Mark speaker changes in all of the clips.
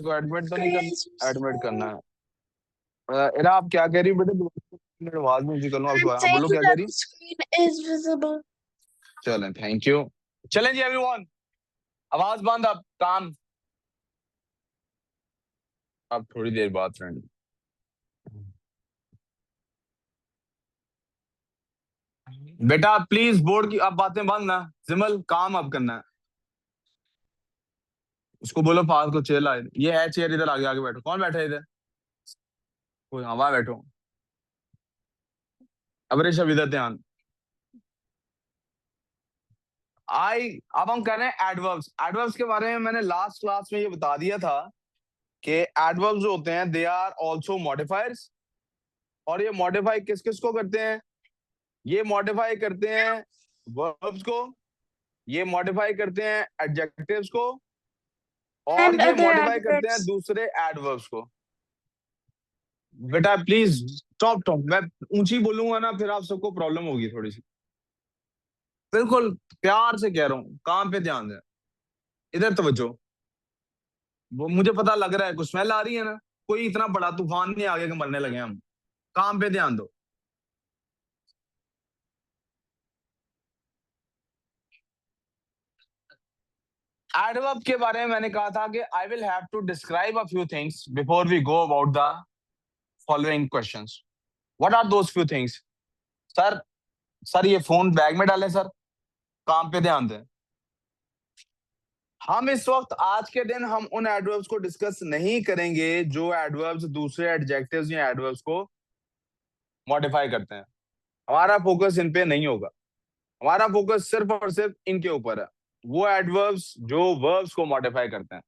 Speaker 1: को एडमिट तो नहीं करना, एडमिट करना है। इरा आप क्या कह रही हो बेटे? 2 मिनट आवाज में कर लूँ आपको।
Speaker 2: I'm
Speaker 1: हाँ बोलो
Speaker 2: saying
Speaker 1: क्या कह
Speaker 2: that
Speaker 1: रही?
Speaker 2: the screen is visible.
Speaker 1: चलें, थैंक यू। चलें जी एवरीवन, आवाज बंद, अब काम। अब थोड़ी देर बाद फ्रेंड। बेटा प्लीज बोर्ड की अब बातें बंद ना। जिमल काम अब करना है। उसको बोलो पास को चेयर लाए। ये है चेयर, इधर आगे आगे बैठो। कौन बैठा है इधर? कोई हवा बैठो। अब ऋषभ इधर ध्यान। अब हम कर रहे हैं एडवर्ब्स। एडवर्ब्स के बारे में मैंने लास्ट क्लास में ये बता दिया था कि एडवर्ब्स जो होते हैं दे आर आल्सो मॉडिफायर्स। और ये मॉडिफाई किस किस को करते हैं? ये मॉडिफाई करते हैं वर्ब्स को, ये मॉडिफाई करते हैं एडजेक्टिव्स को, और
Speaker 2: And
Speaker 1: ये
Speaker 2: other
Speaker 1: मॉडिफाई करते हैं
Speaker 2: adverbs.
Speaker 1: दूसरे एडवर्ब्स को। बेटा प्लीज स्टॉप टॉप। मैं ऊंची बोलूंगा ना फिर आप सबको प्रॉब्लम होगी थोड़ी सी। बिल्कुल प्यार से कह रहा हूँ, काम पे ध्यान दें। इधर तवज्जो। वो मुझे पता लग रहा है कुछ स्मेल आ रही है ना। कोई इतना बड़ा तूफान नहीं आगे के मरने लगे हम। काम पे ध्यान दो। एडवर्ब के बारे में मैंने कहा था कि I will have to describe a few things before we go about the following questions. What are those few things? Sir, sir ये फोन बैग में डालें सर। काम पे ध्यान दें। हम इस वक्त आज के दिन हम उन एडवर्ब्स को डिस्कस नहीं करेंगे जो एडवर्ब्स दूसरे एडजेक्टिव्स या एडवर्ब्स को मॉडिफाई करते हैं। हमारा फोकस इन पे नहीं होगा। हमारा फोकस सिर्फ और सिर्फ इनके ऊपर है, वो एडवर्ब्स जो वर्ब्स को मॉडिफाई करते हैं।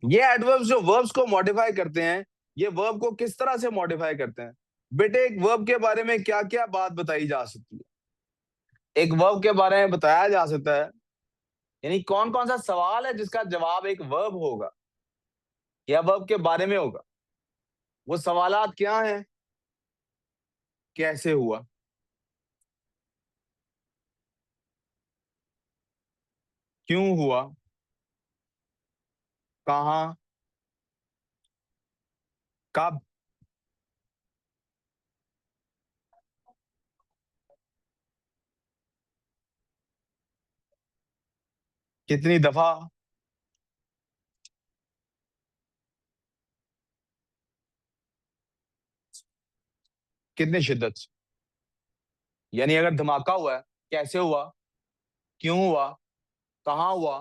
Speaker 1: ये एडवर्ब्स जो वर्ब्स को मॉडिफाई करते हैं, ये वर्ब को किस तरह से मॉडिफाई करते हैं? बेटे एक वर्ब के बारे में क्या क्या बात बताई जा सकती है? एक वर्ब के बारे में बताया जा सकता है, यानी कौन कौन सा सवाल है जिसका जवाब एक वर्ब होगा या वर्ब के बारे में होगा? वो सवालात क्या हैं? कैसे हुआ, क्यों हुआ, कहां, कब, कितनी दफा, कितनी शिद्दत से। यानी अगर धमाका हुआ है, कैसे हुआ, क्यों हुआ, कहां हुआ,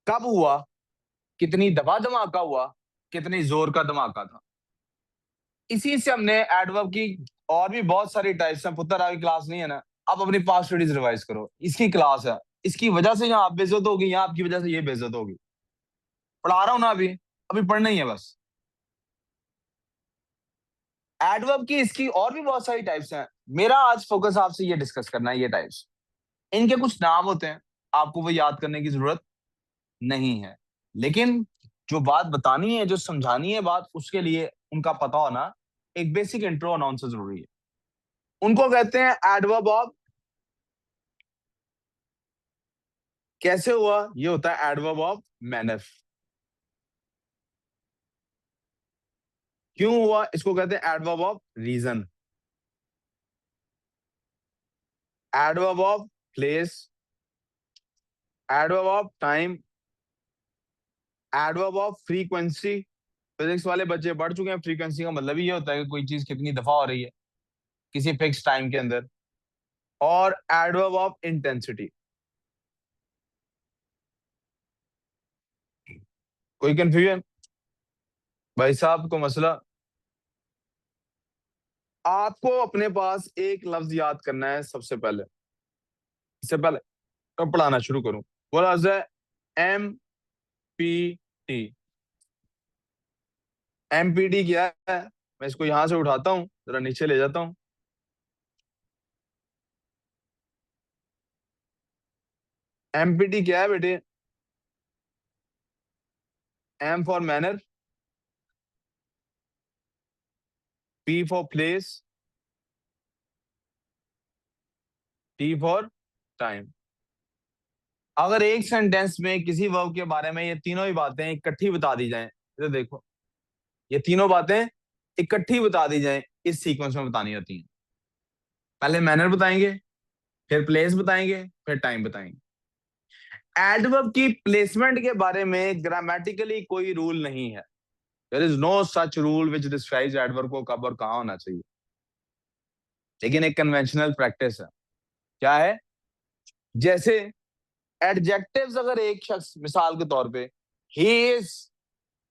Speaker 1: कब हुआ, कितनी दफा धमाका हुआ, कितनी जोर का धमाका था। इसी से हमने एडवर्ब की और भी बहुत सारी टाइप्स हैं। पुत्र अभी क्लास नहीं है ना, आप अपनी पास्ट स्टडीज रिवाइज करो। इसकी क्लास है, इसकी वजह से यहाँ आप बेइज्जत होगी, यहाँ आपकी वजह से ये बेइज्जत होगी। पढ़ा रहा हूं ना अभी, अभी पढ़ना ही है बस। एडवर्ब की इसकी और भी बहुत सारी टाइप्स हैं। मेरा आज फोकस आपसे ये डिस्कस करना है, ये टाइप्स। इनके कुछ नाम होते हैं, आपको वो याद करने की जरूरत नहीं है, लेकिन जो बात बतानी है, जो समझानी है बात, उसके लिए उनका पता होना, एक बेसिक इंट्रो अनाउंस जरूरी है। उनको कहते हैं एडवर्ब ऑफ कैसे हुआ, ये होता है एडवर्ब ऑफ मैनर। क्यों हुआ, इसको कहते हैं adverb of reason. Adverb of place, adverb of time, adverb of frequency. Physics वाले बच्चे पढ़ चुके हैं, फ्रीक्वेंसी का मतलब ये होता है कि कोई चीज कितनी दफा हो रही है किसी फिक्स टाइम के अंदर। और एडवर्ब ऑफ इंटेंसिटी। कोई कंफ्यूजन भाई साहब को मसला? आपको अपने पास एक लफ्ज याद करना है सबसे पहले। इससे पहले कब पढ़ाना शुरू करूं, वो लफ्ज है MPT। MPT क्या है? मैं इसको यहां से उठाता हूं, जरा नीचे ले जाता हूं। MPT क्या है बेटे? M for manner, P for place, T for time. अगर एक सेंटेंस में किसी वर्ब के बारे में ये तीनों ही बातें इकट्ठी बता दी जाएं, तो देखो ये तीनों बातें इकट्ठी बता दी जाएं, इस सीक्वेंस में बतानी होती हैं। पहले मैनर बताएंगे, फिर प्लेस बताएंगे, फिर टाइम बताएंगे। एडवर्ब की प्लेसमेंट के बारे में ग्रामेटिकली कोई रूल नहीं है। There is no such rule which describes adverb को कब और कहां होना चाहिए, लेकिन एक कन्वेंशनल प्रैक्टिस है। क्या है? जैसे एडजेक्टिव्स, अगर एक शख्स, मिसाल के तौर पे, he is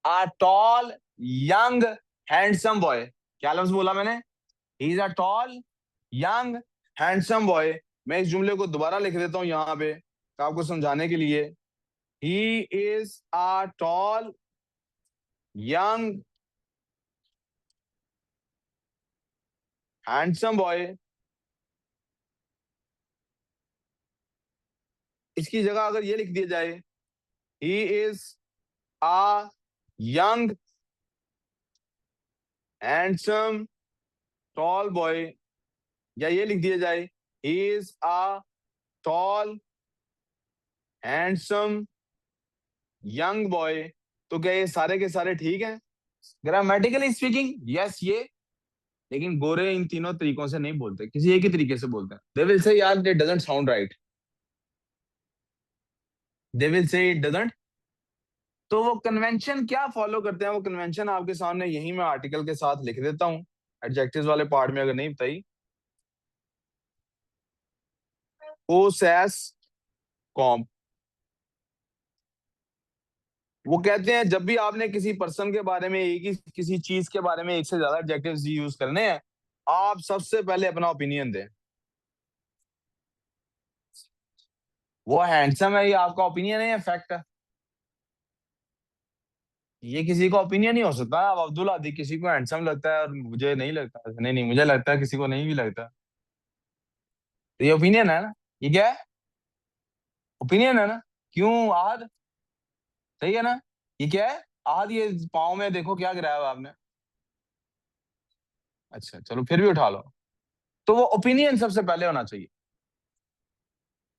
Speaker 1: a tall young handsome boy, क्या लफ्ज बोला मैंने? He is a tall young handsome boy. मैं इस जुमले को दोबारा लिख देता हूं यहां पे आपको समझाने के लिए। He is a tall young handsome boy. इसकी जगह अगर ये लिख दिया जाए, he is a young handsome tall boy, या ये लिख दिया जाए, he is a tall handsome young boy, तो क्या ये सारे के सारे ठीक हैं ग्रामेटिकली स्पीकिंग? यस ये। लेकिन गोरे इन तीनों तरीकों से नहीं बोलते, किसी एक ही तरीके से बोलते हैं। दे विल से यार it doesn't sound right, they will say it doesn't. तो वो कन्वेंशन क्या फॉलो करते हैं, वो कन्वेंशन आपके सामने यही मैं आर्टिकल के साथ लिख देता हूं, एडजेक्टिव्स वाले पार्ट में अगर नहीं बताई। पोसेस कॉम्प, वो कहते हैं जब भी आपने किसी पर्सन के बारे में, एक ही किसी चीज के बारे में एक से ज्यादा एडजेक्टिव्स यूज करने हैं, आप सबसे पहले अपना ओपिनियन दें। वो हैंडसम है, ये आपका ओपिनियन है या फैक्ट है? ये किसी का ओपिनियन नहीं हो सकता। अब अब्दुल आदि किसी को हैंडसम लगता है और मुझे नहीं लगता, नहीं नहीं मुझे लगता है, किसी को नहीं भी लगता, तो ये ओपिनियन है ना? ये क्या है? ओपिनियन है ना? क्यों आहद? सही है ना? ये क्या है आहद? ये पाँव में देखो क्या गिराया हुआ आपने। अच्छा चलो फिर भी उठा लो। तो वो ओपिनियन सबसे पहले होना चाहिए,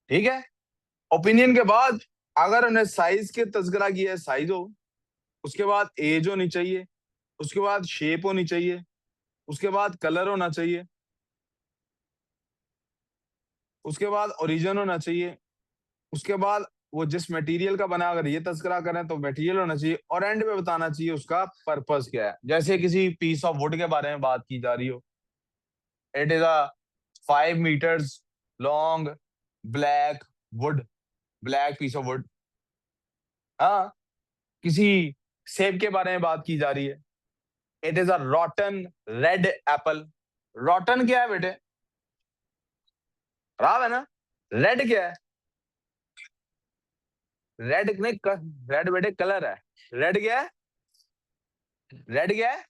Speaker 1: ठीक है? ओपिनियन के बाद अगर उन्हें साइज के तस्करा किया है, साइज हो, उसके बाद एज होनी चाहिए, उसके बाद शेप होनी चाहिए, उसके बाद कलर होना चाहिए, उसके बाद ओरिजिन होना चाहिए, उसके बाद वो जिस मटेरियल का बना, अगर ये तस्करा करें तो मटेरियल होना चाहिए, और एंड में बताना चाहिए उसका पर्पस क्या है। जैसे किसी पीस ऑफ वुड के बारे में बात की जा रही हो, it is a 5 meters long black wood, black piece of wood. हाँ, किसी सेब के बारे में बात की जा रही है, it is a रॉटन red Apple. रॉटन क्या है बेटे? खराब है ना? रेड क्या है? रेड नहीं, रेड बेटे कलर है। रेड क्या है? रेड क्या है?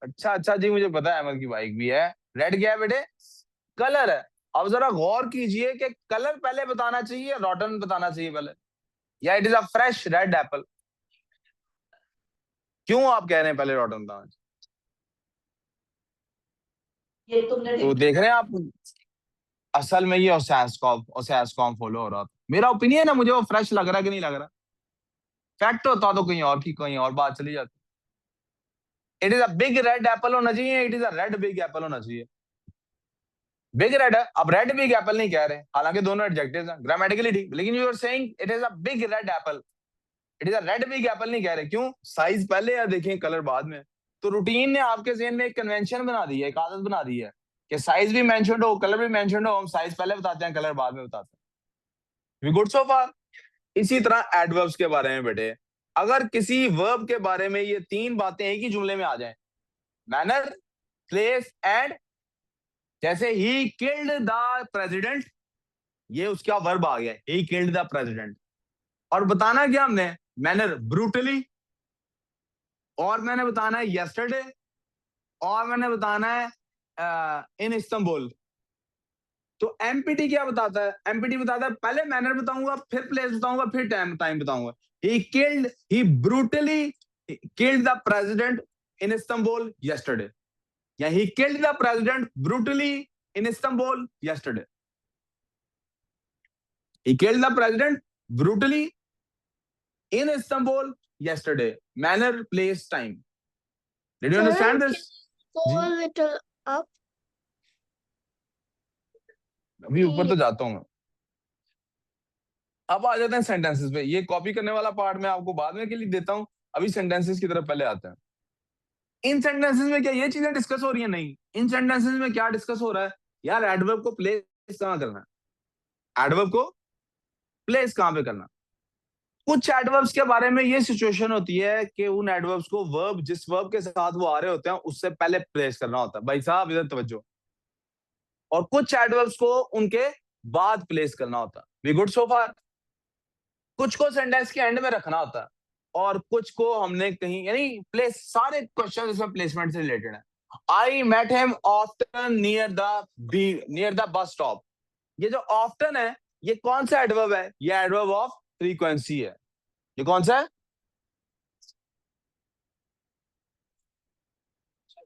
Speaker 1: अच्छा अच्छा जी, मुझे पता है अहमद की बाइक भी है। रेड क्या है बेटे? कलर है। अब जरा गौर कीजिए कि कलर पहले बताना चाहिए या रॉटन बताना चाहिए पहले, या it is a fresh red Apple? क्यों आप कह रहे हैं पहले रॉटन बताना चाहिए?
Speaker 2: ये तुमने
Speaker 1: तो
Speaker 2: ठीक
Speaker 1: देख रहे
Speaker 2: किया।
Speaker 1: हैं आप, असल में ये ओसैसकॉम फॉलो हो रहा था। मेरा ओपिनियन है, मुझे वो फ्रेश लग रहा है कि नहीं लग रहा। फैक्ट होता तो कहीं और की कहीं और बात चली जाती। It is a big red Apple होना चाहिए, it is a red big Apple होना चाहिए। बिग रेड है, अब रेड बिग एप्पल नहीं कह रहे, हालांकि दोनों एडजेक्टिव्स हैं ग्रामेटिकली ठीक, लेकिन you are saying it is a big red apple, it is a red big apple नहीं कह रहे। क्यों? साइज पहले या देखें कलर बाद में। तो रूटीन ने आपके ज़हन में एक कन्वेंशन बना दी है, एक आदत बना दी है कि साइज भी मेंशन्ड हो, कलर भी मेंशन्ड हो, हम साइज पहले बताते हैं, कलर बाद में बताते हैं। वी गुड सो फार? इसी तरह एडवर्ब्स के बारे में बेटे, अगर किसी वर्ब के बारे में ये तीन बातें एक ही जुमले में आ जाएं, मैनर, प्लेस एंड, जैसे ही किल्ड द प्रेसिडेंट, ये उसका वर्ब आ गया, ही किल्ड द प्रेसिडेंट। और बताना क्या हमने? मैनर ब्रूटली, और मैंने बताना है यस्टरडे, और मैंने बताना है इन इस्तांबुल। तो एमपीटी क्या बताता है? एमपीटी बताता है पहले मैनर बताऊंगा, फिर प्लेस बताऊंगा, फिर टाइम टाइम बताऊंगा। He brutally killed the president in Istanbul yesterday, या he killed the president brutally in Istanbul yesterday. He killed the president brutally in Istanbul yesterday. Manner, place, time. Did you
Speaker 2: Sir,
Speaker 1: understand this?
Speaker 2: go
Speaker 1: जी
Speaker 2: a little up.
Speaker 1: अभी ऊपर तो जाता हूँ मैं. अब आ जाते हैं सेंटेंसेस पे. ये कॉपी करने वाला पार्ट मैं आपको बाद में के लिए देता हूँ. अभी सेंटेंसेस की तरफ पहले आते हैं. इन सेंटेंसेस में क्या ये चीजें डिस्कस हो रही है? नहीं. इन सेंटेंसेस में क्या डिस्कस हो रहा है यार? एडवर्ब को प्लेस कहाँ करना है? एडवर्ब को प्लेस कहाँ पे करना? कुछ एडवर्ब्स के बारे में ये सिचुएशन होती है कि उन एडवर्ब्स को वर्ब, जिस वर्ब के साथ वो आ रहे होते हैं, उससे पहले प्लेस करना होता है. भाई साहब इधर तवज्जो. और कुछ एडवर्ब्स को उनके बाद प्लेस करना होता है. वी गुड सो फार? कुछ को सेंटेंस के एंड में रखना होता है और कुछ को हमने कहीं, यानी प्लेस, सारे क्वेश्चन इसमें प्लेसमेंट से रिलेटेड है. I met him often near the bus stop. ये जो ऑफ्टन है, ये कौन सा एडवर्ब है? ये एडवर्ब ऑफ फ्रीक्वेंसी है. ये कौन सा है?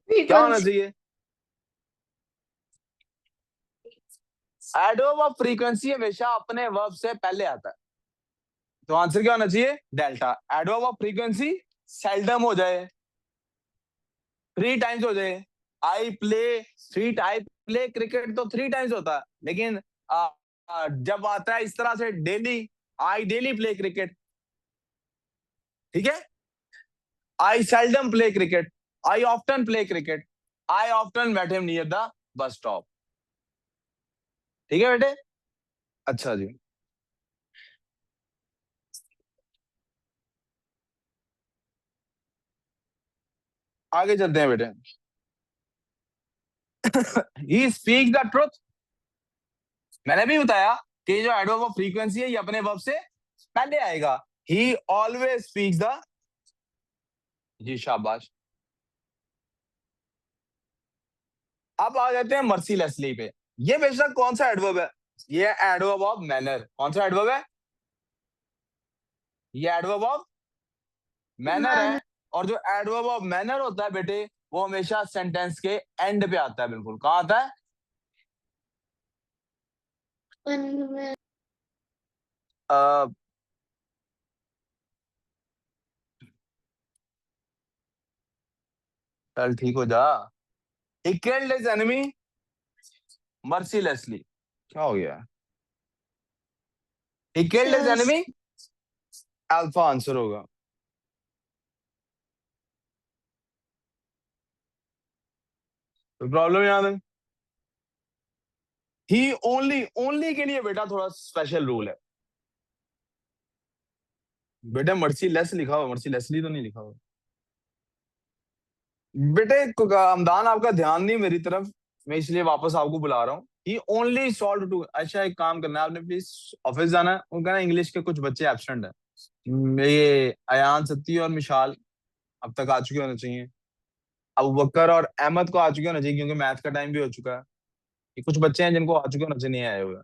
Speaker 1: क्या होना
Speaker 2: Frequency.
Speaker 1: चाहिए? एडवर्ब ऑफ फ्रीक्वेंसी हमेशा अपने वर्ब से पहले आता है. तो आंसर क्या होना चाहिए? Delta. Adverb of frequency seldom हो जाए, 3 टाइम्स हो जाए. आई प्ले क्रिकेट तो 3 टाइम्स होता है, लेकिन जब आता है इस तरह से daily, I daily play cricket. ठीक है. I seldom play cricket, I often play cricket, I often met him near the bus stop. ठीक है बेटे. अच्छा जी. आगे चलते हैं बेटे. He speak the truth. मैंने भी बताया कि जो एडवर्ब ऑफ फ्रीक्वेंसी है ये अपने वर्ब से पहले आएगा. He always speaks the. जी शाबाश. अब आ जाते हैं मर्सीलेसली पे. ये बेशक कौन सा एडवर्ब है? ये एडवर्ब ऑफ मैनर. कौन सा एडवर्ब है? ये एडवर्ब ऑफ मैनर है. और जो एडवर्ब ऑफ मैनर होता है बेटे, वो हमेशा सेंटेंस के एंड पे आता है. बिल्कुल. कहाँ आता है?
Speaker 2: When
Speaker 1: अ, चल ठीक हो जा. He killed his enemy mercilessly. क्या हो गया? He killed his
Speaker 2: Yes.
Speaker 1: enemy. Alpha answer होगा. कोई प्रॉब्लम याद है? ही ओनली के लिए बेटा थोड़ा स्पेशल रूल है. बेटा मर्सीलेस लिखा हुआ, मर्सीलेसली तो नहीं लिखा हुआ. बेटे हमदान आपका ध्यान नहीं मेरी तरफ, मैं इसलिए वापस आपको बुला रहा हूँ. ही ओनली सॉल्व टू. अच्छा एक काम करना है आपने, प्लीज ऑफिस जाना है. उनका ना इंग्लिश के कुछ बच्चे एब्सेंट है. ये अयान, सत्ती और मिशाल अब तक आ चुके होने चाहिए. अबू बकर और अहमद को आ चुके होना चाहिए, क्योंकि मैथ का टाइम भी हो चुका है. ये कुछ बच्चे हैं जिनको आ चुके होना चाहिए, नहीं आए हुए.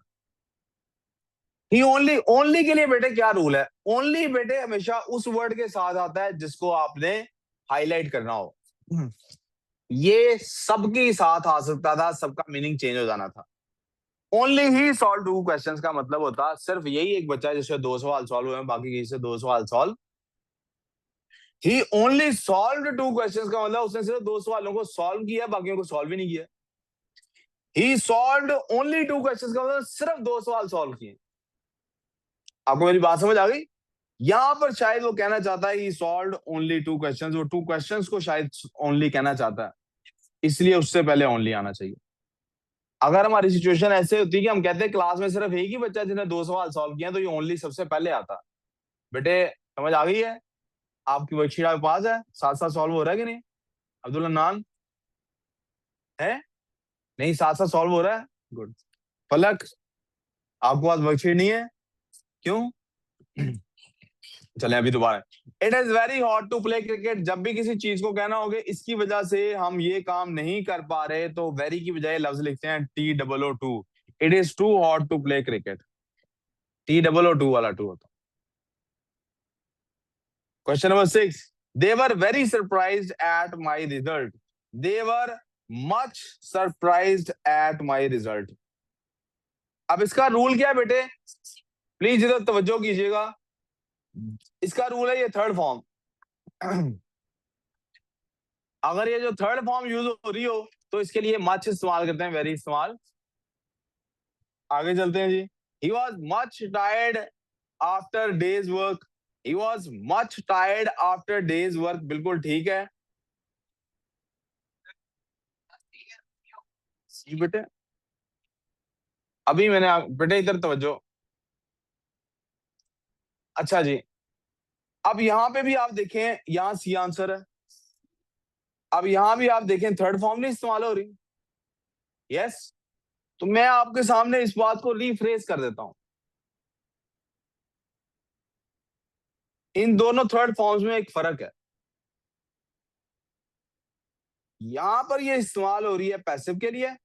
Speaker 1: ही ओनली के लिए बेटे क्या रूल है? ओनली बेटे हमेशा उस वर्ड के साथ आता है जिसको आपने हाईलाइट करना हो. ये सबके साथ आ सकता था, सबका मीनिंग चेंज हो जाना था. ओनली ही सॉल्व 2 क्वेश्चंस का मतलब होता सिर्फ यही एक बच्चा है जिससे 2 सवाल सॉल्व हुए हैं, बाकी किसी से 2 सवाल सॉल्व. ही ओनली सॉल्व 2 क्वेश्चंस का मतलब उसने सिर्फ 2 सवालों को सॉल्व किया, बाकियों को सॉल्व ही नहीं किया. ही सॉल्व ओनली 2 क्वेश्चंस का मतलब सिर्फ 2 सवाल सॉल्व किए. आपको मेरी बात समझ आ गई? यहां पर शायद वो कहना चाहता है ही सॉल्व ओनली 2 क्वेश्चंस. वो 2 क्वेश्चंस को शायद ओनली कहना चाहता है, इसलिए उससे पहले ओनली आना चाहिए. अगर हमारी सिचुएशन ऐसे होती कि हम कहते हैं क्लास में सिर्फ एक ही बच्चा जिसने 2 सवाल सॉल्व किए, तो ये ओनली सबसे पहले आता. बेटे समझ आ गई है? आपकी वर्कशीट आपके पास है, साथ साथ सॉल्व हो रहा है कि नहीं? अब्दुल नान है? नहीं, साथ साथ सॉल्व हो रहा है. गुड. फलक आपके पास वर्कशीट नहीं है? क्यों? चलें अभी दोबारा. It is very hot to play cricket. जब भी किसी चीज को कहना होगा इसकी वजह से हम ये काम नहीं कर पा रहे, तो वेरी की बजाय लफ्ज लिखते हैं TOO2. It is too hot to play cricket. TOO2 वाला 2 होता. Question number 6. They were very surprised at my result. They were much surprised at my result. अब इसका रूल क्या है बेटे? प्लीज इधर तवज्जो कीजिएगा, इसका रूल है ये थर्ड फॉर्म। अगर ये जो थर्ड फॉर्म यूज हो रही हो तो इसके लिए मच इस्तेमाल करते हैं, वेरी इस्तेमाल। आगे चलते हैं जी। He was much tired after day's work, he was much tired after day's work, बिल्कुल ठीक है जी बेटे। अभी मैंने बेटे इधर तवज्जो। अच्छा जी, अब यहां पे भी आप देखें, यहां सी आंसर है। अब यहां भी आप देखें थर्ड फॉर्म नहीं इस्तेमाल हो रही। यस, तो मैं आपके सामने इस बात को रीफ्रेज कर देता हूं। इन दोनों थर्ड फॉर्म्स में एक फर्क है। यहां पर ये इस्तेमाल हो रही है पैसिव के लिए,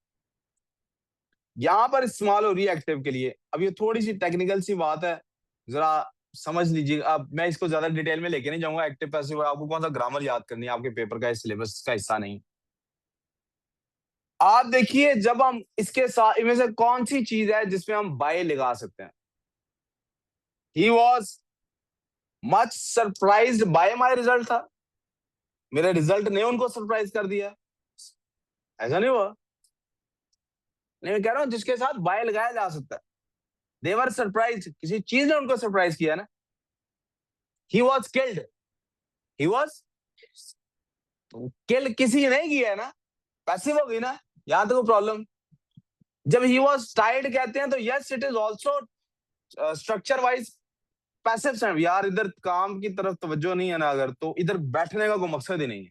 Speaker 1: यहां पर इस्तेमाल हो रही है एक्टिव के लिए। अब ये थोड़ी सी टेक्निकल सी बात है, जरा समझ लीजिए। अब मैं इसको ज्यादा डिटेल में लेके नहीं जाऊंगा। एक्टिव पैसिव आपको कौन सा ग्रामर याद करनी है, आपके पेपर का सिलेबस का हिस्सा नहीं। आप देखिए, जब हम इसके साथ इनमें से कौन सी चीज है जिसमें हम बाय लगा सकते हैं। ही was much surprised bye my result था, मेरे रिजल्ट ने उनको सरप्राइज कर दिया, ऐसा नहीं हुआ। नहीं, मैं कह रहा हूं जिसके साथ बाय लगाया जा सकता है। दे वर सरप्राइज, किसी चीज ने उनको सरप्राइज किया ना। He was killed, he was kill, किसी ने किया है ना, पैसिव हो गई ना, यहां तक प्रॉब्लम। जब ही वॉज टायर्ड कहते हैं तो yes it is also structure wise passive sense. यार इधर काम की तरफ तवज्जो नहीं है ना, अगर तो इधर बैठने का कोई मकसद ही नहीं है।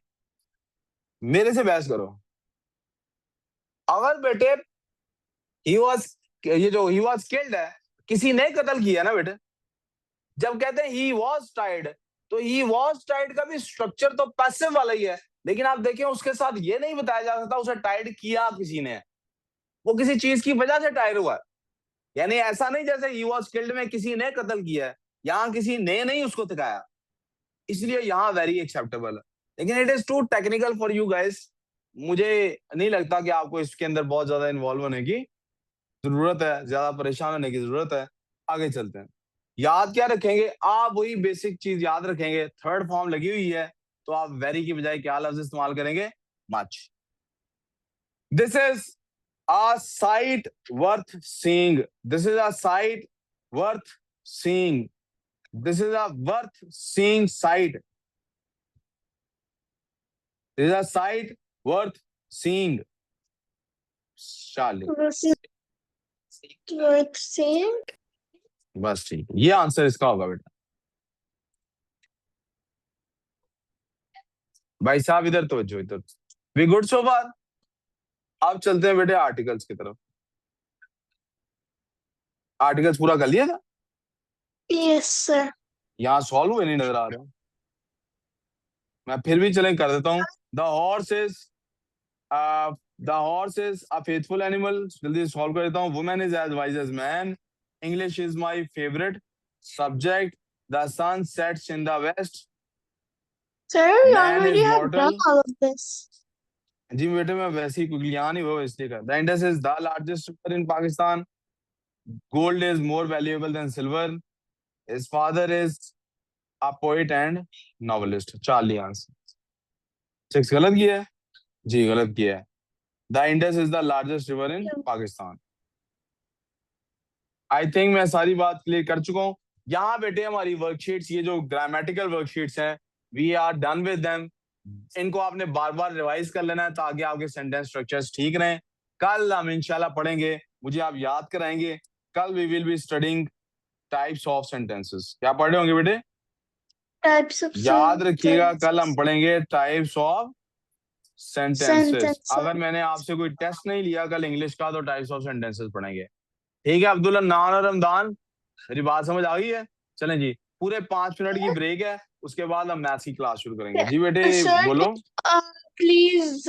Speaker 1: मेरे से बहस करो। अगर बेटे ही वॉज, ये जो ही वॉज किल्ड है, किसी ने कत्ल किया ना बेटे। जब कहते हैं ही वॉज टायर्ड, तो ही वॉज टायर्ड का भी स्ट्रक्चर तो पैसिव वाला ही है, लेकिन आप देखें उसके साथ ये नहीं बताया जा सकता उसे टायर्ड किया किसी ने, वो किसी चीज की वजह से टायर्ड हुआ है। यानी ऐसा नहीं जैसे ही वॉज किल्ड में किसी ने कत्ल किया है, यहां किसी ने नहीं उसको थकाया, इसलिए यहां वेरी एक्सेप्टेबल है। लेकिन it is too technical for you guys, मुझे नहीं लगता कि आपको इसके अंदर बहुत ज्यादा इन्वॉल्व होने की जरूरत है, ज्यादा परेशान होने की जरूरत है। आगे चलते हैं। याद क्या रखेंगे आप, वही बेसिक चीज याद रखेंगे। थर्ड फॉर्म लगी हुई है तो आप वेरी की बजाय क्या लफ्ज इस्तेमाल करेंगे, much. This is a site worth seeing, this is a site worth seeing, this is a worth seeing site, this is a site worth seeing. शाली,
Speaker 2: worth seeing.
Speaker 1: बस ठीक, ये आंसर इसका होगा बेटा। भाई साहब इधर तवज्जो, इधर। वी गुड सो फार। अब चलते हैं बेटे आर्टिकल्स की तरफ। आर्टिकल्स पूरा कर लिया था,
Speaker 2: Yes, sir.
Speaker 1: यहाँ सॉल्व हुए नहीं नजर आ रहे। मैं फिर भी चलें कर देता हूँ। The horse is, the horse is a faithful animal, जल्दी सॉल्व कर देता हूँ। Women is as wise as man, English is my favourite subject, the sun sets in the west,
Speaker 2: Sir, you
Speaker 1: man
Speaker 2: already
Speaker 1: is
Speaker 2: have done
Speaker 1: mortal.
Speaker 2: all of this.
Speaker 1: जी बेटे मैं वैसे ही क्योंकि यहाँ नहीं हुआ इसलिए कर। The Indus is the largest river in Pakistan, gold is more valuable then silver, his father is a poet and novelist. Charlie answer. 6 गलत किया है जी, गलत किया है। The Indus is the largest river in Pakistan. I think मैं सारी बात clear कर चुका हूँ। यहाँ बेटे हमारी वर्कशीट्स, ये जो ग्रामेटिकल वर्कशीट्स हैं, we are done with them. इनको आपने बार बार रिवाइज कर लेना है ताकि आपके सेंटेंस स्ट्रक्चर्स ठीक रहें। कल हम इंशाल्लाह पढ़ेंगे, मुझे आप याद कराएंगे। कल we will be studying types of sentences. क्या पढ़ रहे होंगे बेटे,
Speaker 2: Types of
Speaker 1: याद रखिएगा कल हम
Speaker 2: sentences.
Speaker 1: पढ़ेंगे टाइप्स ऑफ सेंटेंसेस।
Speaker 2: Sentences.
Speaker 1: अगर मैंने आपसे कोई टेस्ट नहीं लिया कल इंग्लिश का तो टाइप्स ऑफ सेंटेंसेस पढ़ेंगे। ठीक है अब्दुल्ला नान और रमदान, मेरी बात समझ आ गई है। चलें जी, पूरे 5 मिनट की ब्रेक है, उसके बाद हम मैथ्स की क्लास शुरू करेंगे। जी बेटे
Speaker 2: Sir,
Speaker 1: बोलो।
Speaker 2: please